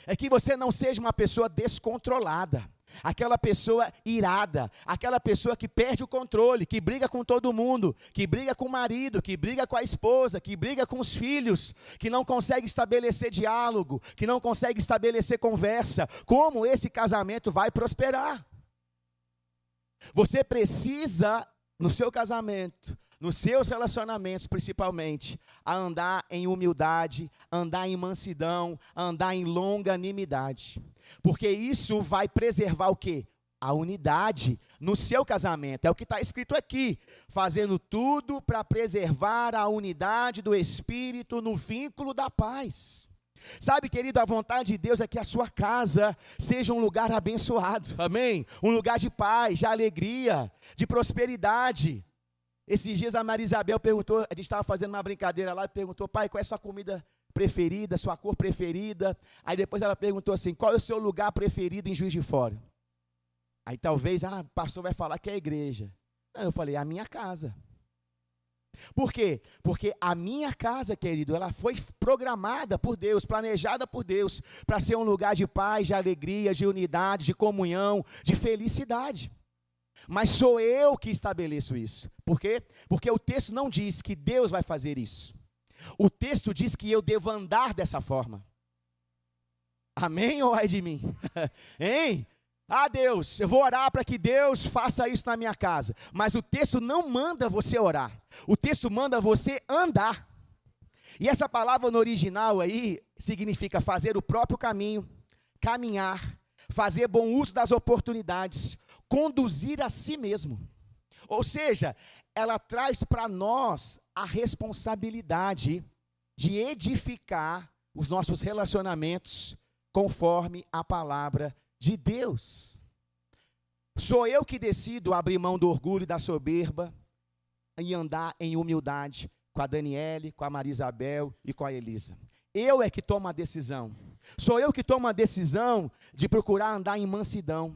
É que você não seja uma pessoa descontrolada. Aquela pessoa irada, aquela pessoa que perde o controle, que briga com todo mundo, que briga com o marido, que briga com a esposa, que briga com os filhos, que não consegue estabelecer diálogo, que não consegue estabelecer conversa. Como esse casamento vai prosperar? Você precisa, no seu casamento, nos seus relacionamentos principalmente, a andar em humildade, andar em mansidão, andar em longanimidade. Porque isso vai preservar o quê? A unidade no seu casamento. É o que está escrito aqui. Fazendo tudo para preservar a unidade do Espírito no vínculo da paz. Sabe, querido, a vontade de Deus é que a sua casa seja um lugar abençoado. Amém? Um lugar de paz, de alegria, de prosperidade. Esses dias a Maria Isabel perguntou, a gente estava fazendo uma brincadeira lá, e perguntou, pai, qual é a sua comida preferida, sua cor preferida? Aí depois ela perguntou assim, qual é o seu lugar preferido em Juiz de Fora? Aí talvez, o pastor vai falar que é a igreja. Não, eu falei, a minha casa. Por quê? Porque a minha casa, querido, ela foi programada por Deus, planejada por Deus, para ser um lugar de paz, de alegria, de unidade, de comunhão, de felicidade. Mas sou eu que estabeleço isso. Por quê? Porque o texto não diz que Deus vai fazer isso. O texto diz que eu devo andar dessa forma. Amém ou ai de mim? Hein? Deus, eu vou orar para que Deus faça isso na minha casa. Mas o texto não manda você orar. O texto manda você andar. E essa palavra no original aí significa fazer o próprio caminho, caminhar, fazer bom uso das oportunidades, conduzir a si mesmo. Ou seja, ela traz para nós a responsabilidade de edificar os nossos relacionamentos conforme a palavra de Deus. Sou eu que decido abrir mão do orgulho e da soberba e andar em humildade com a Daniele, com a Maria Isabel e com a Elisa. Eu é que tomo a decisão. Sou eu que tomo a decisão de procurar andar em mansidão,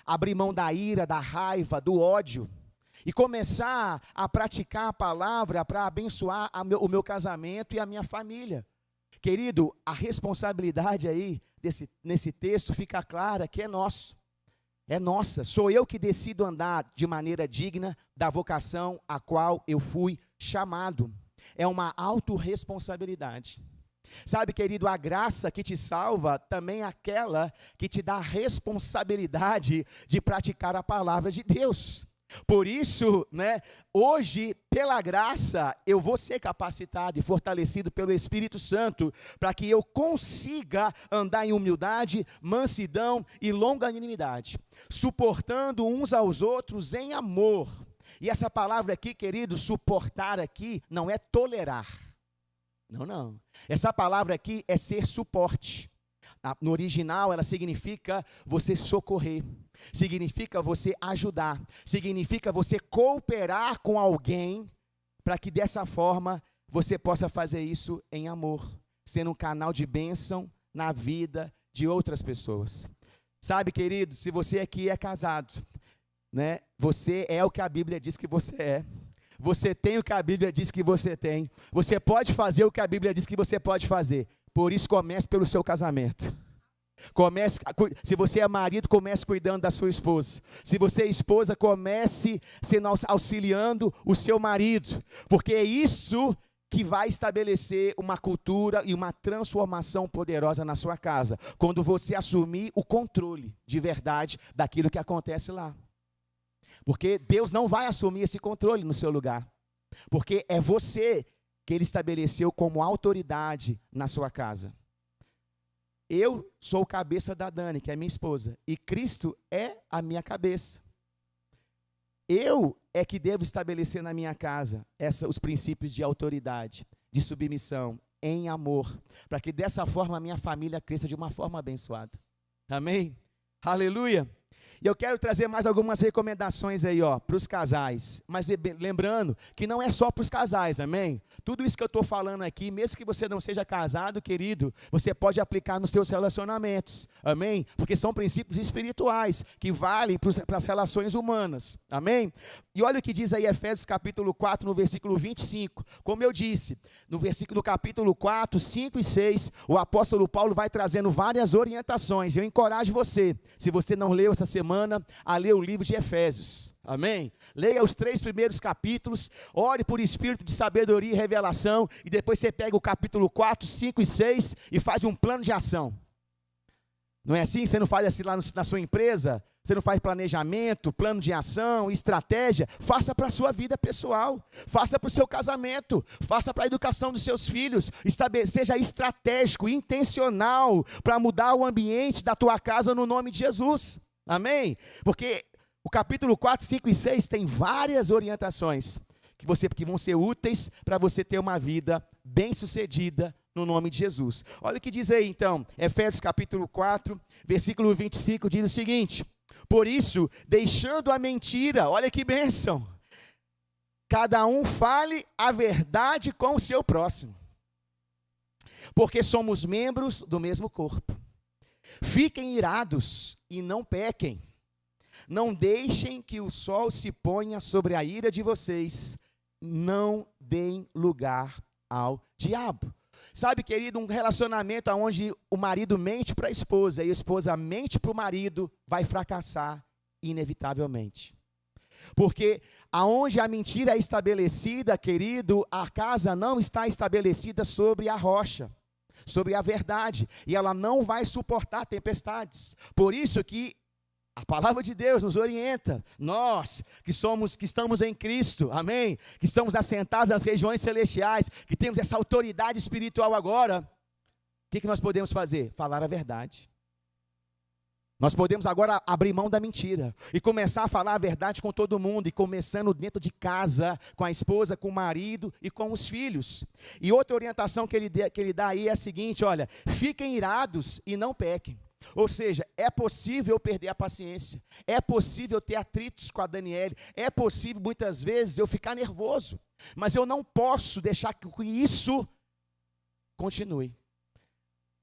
abrir mão da ira, da raiva, do ódio e começar a praticar a palavra para abençoar o meu casamento e a minha família. Querido, a responsabilidade aí nesse texto fica clara que é nosso. É nossa. Sou eu que decido andar de maneira digna da vocação a qual eu fui chamado. É uma autorresponsabilidade. Sabe, querido, a graça que te salva também é aquela que te dá a responsabilidade de praticar a palavra de Deus. Por isso, hoje, pela graça, eu vou ser capacitado e fortalecido pelo Espírito Santo para que eu consiga andar em humildade, mansidão e longanimidade, suportando uns aos outros em amor. E essa palavra aqui, querido, suportar aqui, não é tolerar. Não. Essa palavra aqui é ser suporte. No original, ela significa você socorrer, significa você ajudar, significa você cooperar com alguém, para que dessa forma você possa fazer isso em amor, sendo um canal de bênção na vida de outras pessoas. Sabe, querido, se você aqui é casado, você é o que a Bíblia diz que você é. Você tem o que a Bíblia diz que você tem. Você pode fazer o que a Bíblia diz que você pode fazer. Por isso, comece pelo seu casamento. Se você é marido, comece cuidando da sua esposa. Se você é esposa, comece auxiliando o seu marido. Porque é isso que vai estabelecer uma cultura e uma transformação poderosa na sua casa. Quando você assumir o controle de verdade daquilo que acontece lá. Porque Deus não vai assumir esse controle no seu lugar. Porque é você que Ele estabeleceu como autoridade na sua casa. Eu sou o cabeça da Dani, que é minha esposa, e Cristo é a minha cabeça. Eu é que devo estabelecer na minha casa os princípios de autoridade, de submissão, em amor, para que dessa forma a minha família cresça de uma forma abençoada. Amém? Aleluia! E eu quero trazer mais algumas recomendações aí, para os casais. Mas lembrando que não é só para os casais, amém? Tudo isso que eu estou falando aqui, mesmo que você não seja casado, querido, você pode aplicar nos seus relacionamentos, amém? Porque são princípios espirituais que valem para as relações humanas, amém? E olha o que diz aí Efésios capítulo 4, no versículo 25. Como eu disse, no capítulo 4, 5 e 6, o apóstolo Paulo vai trazendo várias orientações. Eu encorajo você, se você não leu essa semana, a ler o livro de Efésios, amém? Leia os 3 primeiros capítulos, ore por espírito de sabedoria e revelação, e depois você pega o capítulo 4, 5 e 6 e faz um plano de ação. Não é assim? Você não faz assim lá na sua empresa? Você não faz planejamento, plano de ação, estratégia? Faça para a sua vida pessoal, faça para o seu casamento, faça para a educação dos seus filhos, seja estratégico, intencional, para mudar o ambiente da tua casa no nome de Jesus. Amém? Porque o capítulo 4, 5 e 6 tem várias orientações que vão ser úteis para você ter uma vida bem-sucedida no nome de Jesus. Olha o que diz aí então, Efésios capítulo 4, versículo 25, diz o seguinte: por isso, deixando a mentira, olha que bênção, cada um fale a verdade com o seu próximo, porque somos membros do mesmo corpo. Fiquem irados e não pequem. Não deixem que o sol se ponha sobre a ira de vocês. Não deem lugar ao diabo. Sabe, querido, um relacionamento onde o marido mente para a esposa e a esposa mente para o marido vai fracassar inevitavelmente. Porque aonde a mentira é estabelecida, querido, a casa não está estabelecida sobre a rocha, sobre a verdade, e ela não vai suportar tempestades. Por isso que a palavra de Deus nos orienta, nós que estamos em Cristo, amém? Que estamos assentados nas regiões celestiais, que temos essa autoridade espiritual agora, o que nós podemos fazer? Falar a verdade. Nós podemos agora abrir mão da mentira e começar a falar a verdade com todo mundo, e começando dentro de casa, com a esposa, com o marido e com os filhos. E outra orientação que ele dá aí é a seguinte, olha, fiquem irados e não pequem. Ou seja, é possível perder a paciência, é possível ter atritos com a Daniele, é possível muitas vezes eu ficar nervoso, mas eu não posso deixar que isso continue.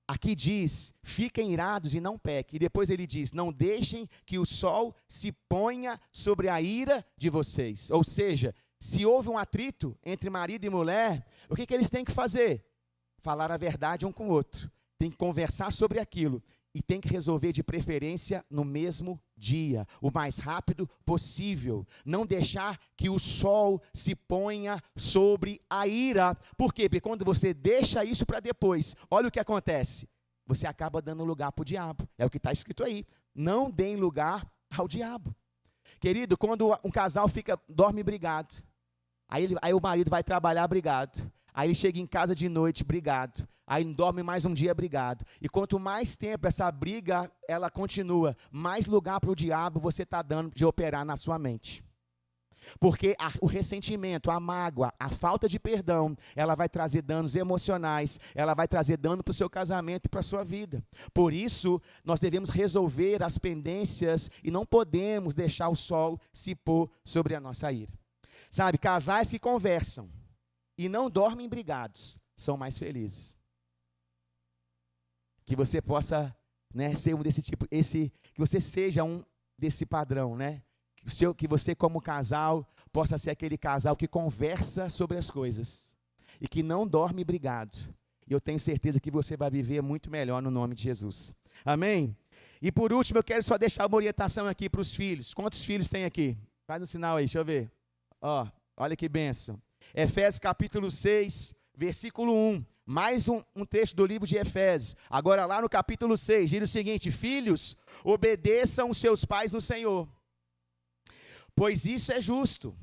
Aqui diz, fiquem irados e não pequem. E depois ele diz, não deixem que o sol se ponha sobre a ira de vocês. Ou seja, se houve um atrito entre marido e mulher, o que eles têm que fazer? Falar a verdade um com o outro. Tem que conversar sobre aquilo. E tem que resolver de preferência no mesmo dia, o mais rápido possível. Não deixar que o sol se ponha sobre a ira. Por quê? Porque quando você deixa isso para depois, olha o que acontece. Você acaba dando lugar para o diabo. É o que está escrito aí. Não deem lugar ao diabo. Querido, quando um casal dorme brigado, aí o marido vai trabalhar brigado. Aí ele chega em casa de noite, brigado. Aí dorme mais um dia, brigado. E quanto mais tempo essa briga, ela continua, mais lugar para o diabo você está dando de operar na sua mente. Porque o ressentimento, a mágoa, a falta de perdão, ela vai trazer danos emocionais, ela vai trazer dano para o seu casamento e para a sua vida. Por isso, nós devemos resolver as pendências e não podemos deixar o sol se pôr sobre a nossa ira. Sabe, casais que conversam e não dormem brigados são mais felizes. Que você possa, ser um desse tipo, que você seja um desse padrão, que você como casal possa ser aquele casal que conversa sobre as coisas e que não dorme brigado. E eu tenho certeza que você vai viver muito melhor no nome de Jesus. Amém? E por último, eu quero só deixar uma orientação aqui para os filhos. Quantos filhos tem aqui? Faz um sinal aí, deixa eu ver. Ó, olha que bênção. Efésios capítulo 6, versículo 1. Mais um texto do livro de Efésios. Agora lá no capítulo 6, diz o seguinte: filhos, obedeçam os seus pais no Senhor, pois isso é justo.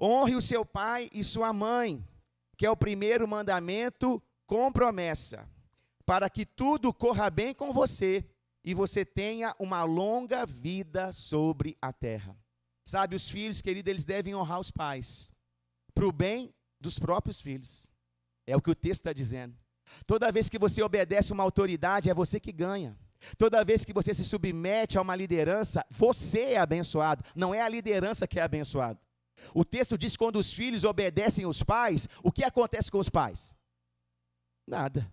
Honre o seu pai e sua mãe, que é o primeiro mandamento com promessa, para que tudo corra bem com você e você tenha uma longa vida sobre a terra. Sabe, os filhos, queridos, eles devem honrar os pais, para o bem dos próprios filhos. É o que o texto está dizendo. Toda vez que você obedece uma autoridade, é você que ganha. Toda vez que você se submete a uma liderança, você é abençoado, não é a liderança que é abençoada. O texto diz que quando os filhos obedecem os pais, o que acontece com os pais? Nada.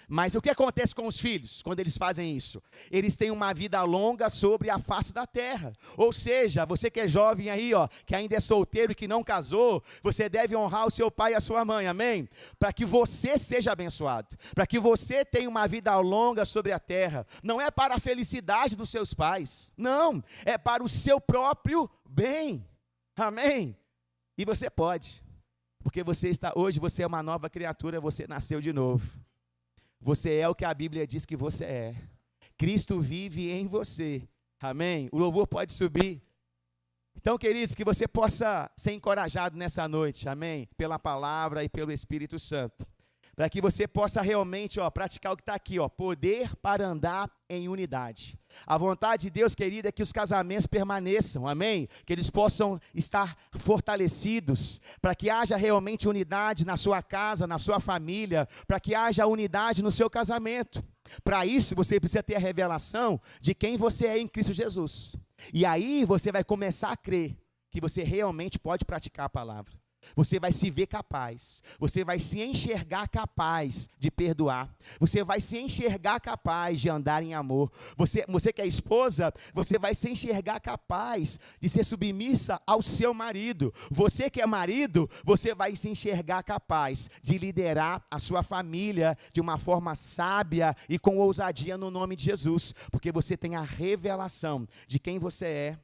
Mas o que acontece com os filhos quando eles fazem isso? Eles têm uma vida longa sobre a face da terra. Ou seja, você que é jovem aí, ó, que ainda é solteiro e que não casou, você deve honrar o seu pai e a sua mãe, amém? Para que você seja abençoado, para que você tenha uma vida longa sobre a terra. Não é para a felicidade dos seus pais, não, é para o seu próprio bem, amém? E você pode, porque hoje você é uma nova criatura, você nasceu de novo. Você é o que a Bíblia diz que você é. Cristo vive em você. Amém? O louvor pode subir. Então, queridos, que você possa ser encorajado nessa noite. Amém? Pela palavra e pelo Espírito Santo. Para que você possa realmente, ó, praticar o que está aqui, ó, poder para andar em unidade. A vontade de Deus, querido, é que os casamentos permaneçam, amém? Que eles possam estar fortalecidos, para que haja realmente unidade na sua casa, na sua família, para que haja unidade no seu casamento. Para isso, você precisa ter a revelação de quem você é em Cristo Jesus. E aí, você vai começar a crer que você realmente pode praticar a palavra. Você vai se ver capaz, você vai se enxergar capaz de perdoar, você vai se enxergar capaz de andar em amor. Você que é esposa, você vai se enxergar capaz de ser submissa ao seu marido. Você que é marido, você vai se enxergar capaz de liderar a sua família de uma forma sábia e com ousadia no nome de Jesus, porque você tem a revelação de quem você é,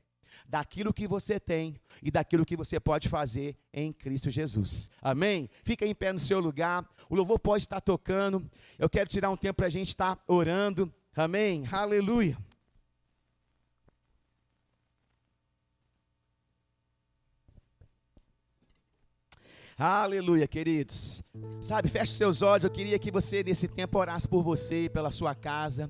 daquilo que você tem e daquilo que você pode fazer em Cristo Jesus. Amém? Fica em pé no seu lugar. O louvor pode estar tocando. Eu quero tirar um tempo para a gente estar orando. Amém? Aleluia. Aleluia, queridos. Sabe, feche seus olhos. Eu queria que você nesse tempo orasse por você e pela sua casa.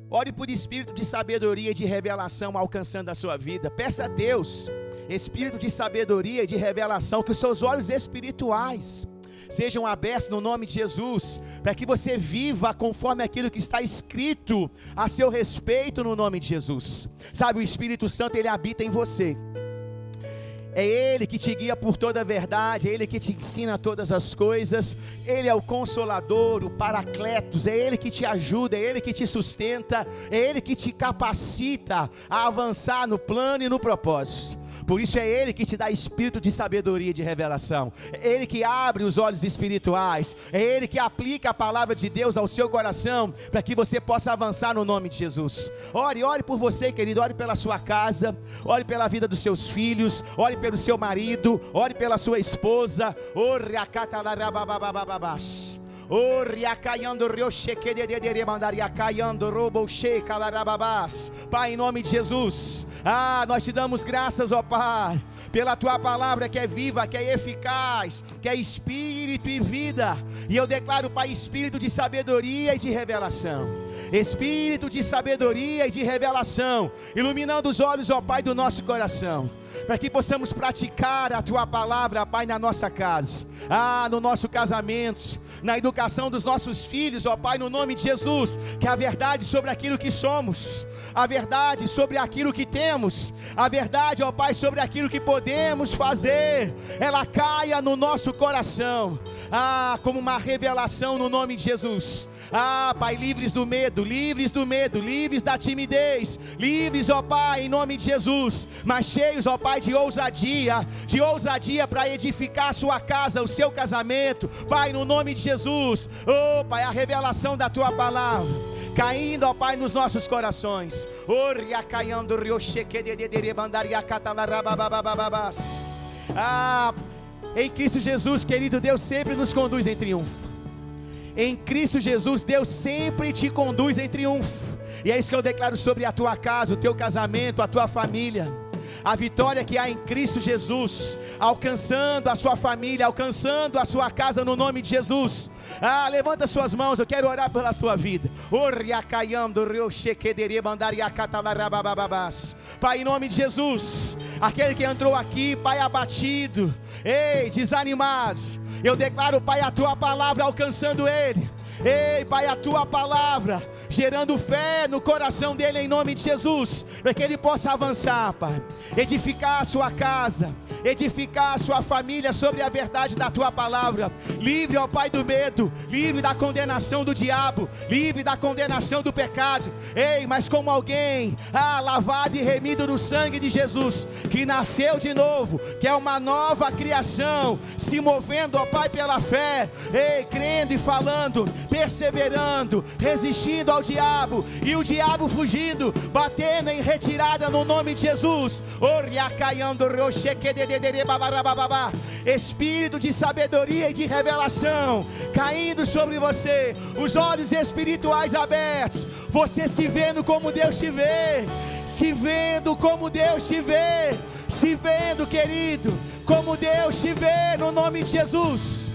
Ore por espírito de sabedoria e de revelação alcançando a sua vida. Peça a Deus espírito de sabedoria e de revelação, que os seus olhos espirituais sejam abertos no nome de Jesus, para que você viva conforme aquilo que está escrito a seu respeito no nome de Jesus. Sabe, o Espírito Santo, ele habita em você. É Ele que te guia por toda a verdade, é Ele que te ensina todas as coisas, Ele é o Consolador, o Paracletos, é Ele que te ajuda, é Ele que te sustenta, é Ele que te capacita a avançar no plano e no propósito. Por isso é Ele que te dá espírito de sabedoria e de revelação, é Ele que abre os olhos espirituais, é Ele que aplica a palavra de Deus ao seu coração, para que você possa avançar no nome de Jesus. Ore por você, querido, ore pela sua casa, ore pela vida dos seus filhos, ore pelo seu marido, ore pela sua esposa. Pai, em nome de Jesus, nós te damos graças, ó Pai, pela tua palavra que é viva, que é eficaz, que é espírito e vida. E eu declaro, Pai, espírito de sabedoria e de revelação, espírito de sabedoria e de revelação, iluminando os olhos, ó Pai, do nosso coração, para que possamos praticar a tua palavra, Pai, na nossa casa, no nosso casamento, na educação dos nossos filhos, ó Pai, no nome de Jesus. Que a verdade sobre aquilo que somos, a verdade sobre aquilo que temos, a verdade, ó Pai, sobre aquilo que podemos fazer, ela caia no nosso coração, como uma revelação no nome de Jesus. Pai, livres do medo, livres da timidez, livres, ó Pai, em nome de Jesus, mas cheios, ó Pai, de ousadia para edificar a sua casa, o seu casamento, Pai, no nome de Jesus. Pai, a revelação da tua palavra caindo, ó Pai, nos nossos corações. Em Cristo Jesus, querido, Deus sempre nos conduz em triunfo. Em Cristo Jesus, Deus sempre te conduz em triunfo. E é isso que eu declaro sobre a tua casa, o teu casamento, a tua família. A vitória que há em Cristo Jesus, alcançando a sua família, alcançando a sua casa no nome de Jesus. Levanta suas mãos, eu quero orar pela tua vida. Pai, em nome de Jesus, aquele que entrou aqui, Pai, abatido, desanimado, eu declaro, Pai, a tua palavra alcançando ele. Pai, a tua palavra gerando fé no coração dele em nome de Jesus, para que ele possa avançar, Pai, edificar a sua casa, edificar a sua família sobre a verdade da tua palavra, livre, ó Pai, do medo, livre da condenação do diabo, livre da condenação do pecado. Mas como alguém lavado e remido no sangue de Jesus, que nasceu de novo, que é uma nova criação, se movendo, ó Pai, pela fé, crendo e falando, perseverando, resistindo ao diabo, e o diabo fugindo, batendo em retirada no nome de Jesus. Espírito de sabedoria e de revelação caindo sobre você, os olhos espirituais abertos, você se vendo como Deus te vê, se vendo como Deus te vê, se vendo, querido, como Deus te vê no nome de Jesus.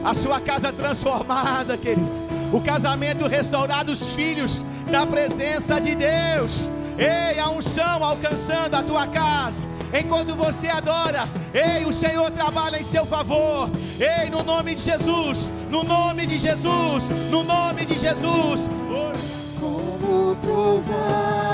A sua casa transformada, querido, o casamento restaurado, os filhos da presença de Deus. A unção alcançando a tua casa, enquanto você adora, o Senhor trabalha em seu favor. No nome de Jesus, no nome de Jesus, no nome de Jesus. Como trovão